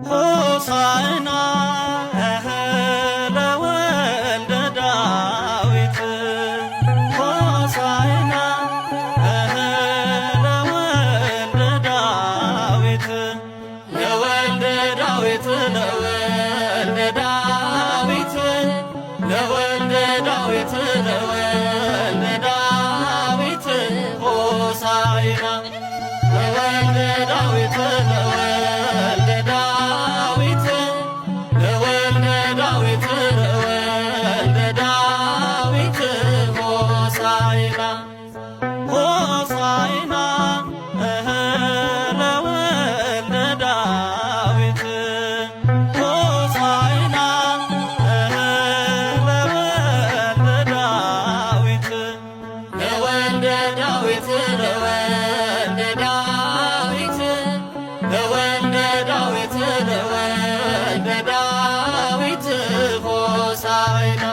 ሆሳዕና ለወልደ ዳዊት ሆሳዕና ለወልደ ዳዊት ለወልደ ዳዊት ለወልደ ዳዊት ለወልደ ዳዊት ለወልደ ዳዊት ሆሳዕና ለወልደ ዳዊት ለወልደ ዳዊት ለወልደ ዳዊት ለወልደ ዳዊት ሆሳዕና ሆሳዕና ለወልደ ዳዊት ሆሳዕና ለወልደ ዳዊት ለወልደ ዳዊት ለወልደ ዳዊት ለወልደ ዳዊት ለወልደ ዳዊት ሆሳዕና